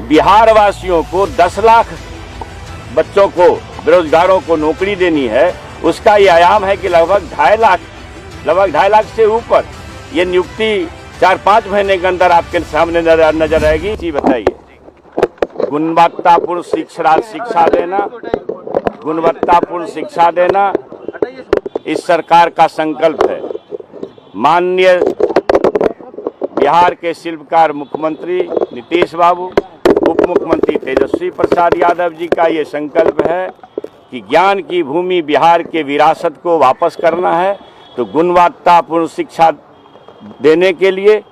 बिहार वासियों को 10 लाख बच्चों को, बेरोजगारों को नौकरी देनी है, उसका ये आयाम है कि लगभग 2.5 लाख से ऊपर ये नियुक्ति 4-5 महीने के अंदर आपके सामने नजर आएगी। जी बताइए, गुणवत्तापूर्ण शिक्षा देना इस सरकार का संकल्प है। माननीय बिहार के शिल्पकार मुख्यमंत्री नीतीश बाबू, उप मुख्यमंत्री तेजस्वी प्रसाद यादव जी का ये संकल्प है कि ज्ञान की भूमि बिहार के विरासत को वापस करना है। तो गुणवत्तापूर्ण शिक्षा देने के लिए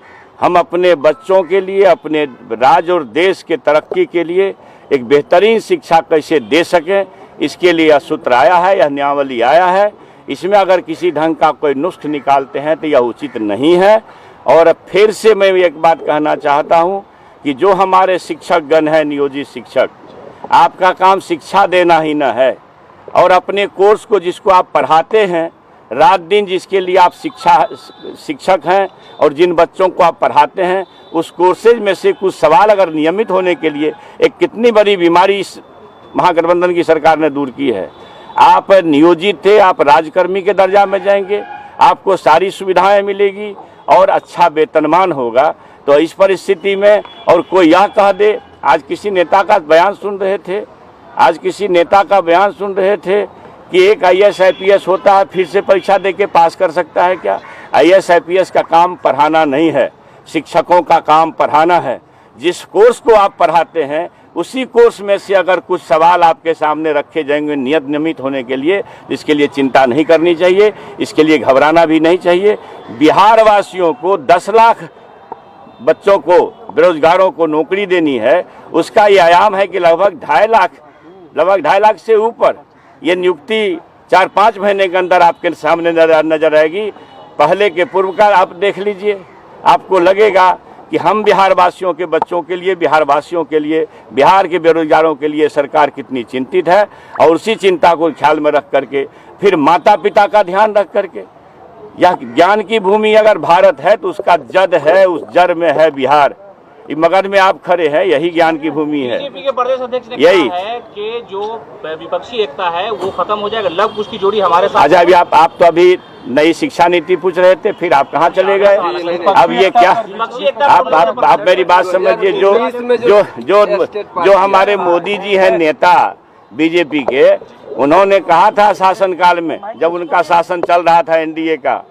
हम अपने बच्चों के लिए, अपने राज्य और देश के तरक्की के लिए एक बेहतरीन शिक्षा कैसे दे सकें, इसके लिए यह सूत्र आया है, यह नियमावली आया है। इसमें अगर किसी ढंग का कोई नुस्ख निकालते हैं तो यह उचित नहीं है। और फिर से मैं एक बात कहना चाहता हूं कि जो हमारे शिक्षक गण हैं, नियोजित शिक्षक, आपका काम शिक्षा देना ही न है, और अपने कोर्स को जिसको आप पढ़ाते हैं रात दिन, जिसके लिए आप शिक्षक हैं और जिन बच्चों को आप पढ़ाते हैं, उस कोर्सेज में से कुछ सवाल अगर नियमित होने के लिए, एक कितनी बड़ी बीमारी इस महागठबंधन की सरकार ने दूर की है। आप नियोजित थे, आप राजकर्मी के दर्जा में जाएंगे, आपको सारी सुविधाएं मिलेगी और अच्छा वेतनमान होगा। तो इस परिस्थिति में और कोई यह कह दे, आज किसी नेता का बयान सुन रहे थे कि एक IAS IPS होता है, फिर से परीक्षा देके पास कर सकता है क्या? IAS IPS का काम पढ़ाना नहीं है, शिक्षकों का काम पढ़ाना है। जिस कोर्स को आप पढ़ाते हैं उसी कोर्स में से अगर कुछ सवाल आपके सामने रखे जाएंगे नियमित होने के लिए, इसके लिए चिंता नहीं करनी चाहिए, इसके लिए घबराना भी नहीं चाहिए। बिहार वासियों को 10 लाख बच्चों को, बेरोजगारों को नौकरी देनी है, उसका ये आयाम है कि लगभग 2.5 लाख से ऊपर ये नियुक्ति 4-5 महीने के अंदर आपके सामने नजर आएगी। पहले के पूर्व का आप देख लीजिए, आपको लगेगा कि हम बिहार वासियों के बच्चों के लिए, बिहार के बेरोजगारों के लिए सरकार कितनी चिंतित है। और उसी चिंता को ख्याल में रख करके, फिर माता पिता का ध्यान रख करके, यह ज्ञान की भूमि अगर भारत है तो उसका जड़ है, उस जड़ में है बिहार। मगध में आप खड़े हैं, यही ज्ञान की भूमि है। बीजेपी के प्रदेश अध्यक्ष ने यही कहा है कि जो विपक्षी एकता है वो खत्म हो जाएगा, लव कुश की जोड़ी हमारे साथ। अच्छा, अभी आप तो अभी नई शिक्षा नीति पूछ रहे थे, फिर आप कहाँ चले गए? अब ये क्या, आप मेरी बात समझिए। जो हमारे मोदी जी हैं नेता बीजेपी के, उन्होंने कहा था शासनकाल में, जब उनका शासन चल रहा था NDA का,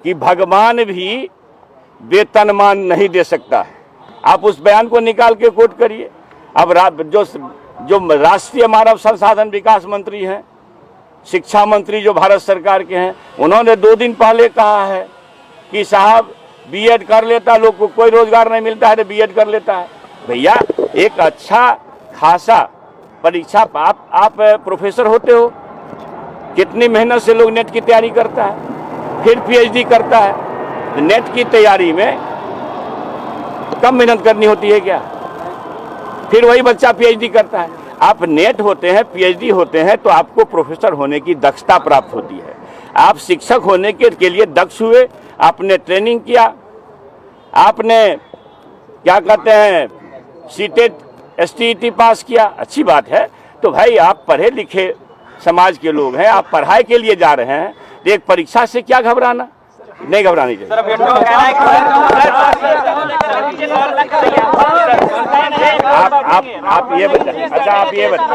कि भगवान भी वेतनमान नहीं दे सकता है। आप उस बयान को निकाल के कोट करिए। अब जो राष्ट्रीय मानव संसाधन विकास मंत्री हैं, शिक्षा मंत्री जो भारत सरकार के हैं, उन्होंने 2 दिन पहले कहा है कि साहब B.Ed कर लेता, लोग को कोई रोजगार नहीं मिलता है तो B.Ed कर लेता है। भैया, एक अच्छा खासा परीक्षा, आप प्रोफेसर होते हो, कितनी मेहनत से लोग नेट की तैयारी करता है, फिर PhD करता है। तो नेट की तैयारी में कम मेहनत करनी होती है क्या? फिर वही बच्चा PhD करता है। आप नेट होते हैं, PhD होते हैं, तो आपको प्रोफेसर होने की दक्षता प्राप्त होती है। आप शिक्षक होने के लिए दक्ष हुए, आपने ट्रेनिंग किया, आपने क्या कहते हैं CTET STET पास किया, अच्छी बात है। तो भाई, आप पढ़े लिखे समाज के लोग हैं, आप पढ़ाई के लिए जा रहे हैं, तो एक परीक्षा से क्या घबराना? नहीं घबरानी चाहिए। आप ये बताइए। अच्छा, आप ये बताइए,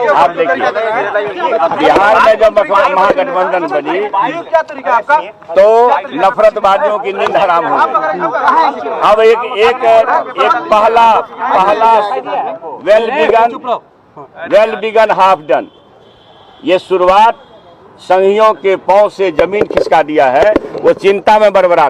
आप देखिए, बिहार में जब महागठबंधन बनी तो नफरतबाजियों की नींद हराम हो गई। अब एक पहला वेल बिगन हाफ डन, ये शुरुआत संघियों के पांव से जमीन खिसका दिया है, वो चिंता में बरबरा।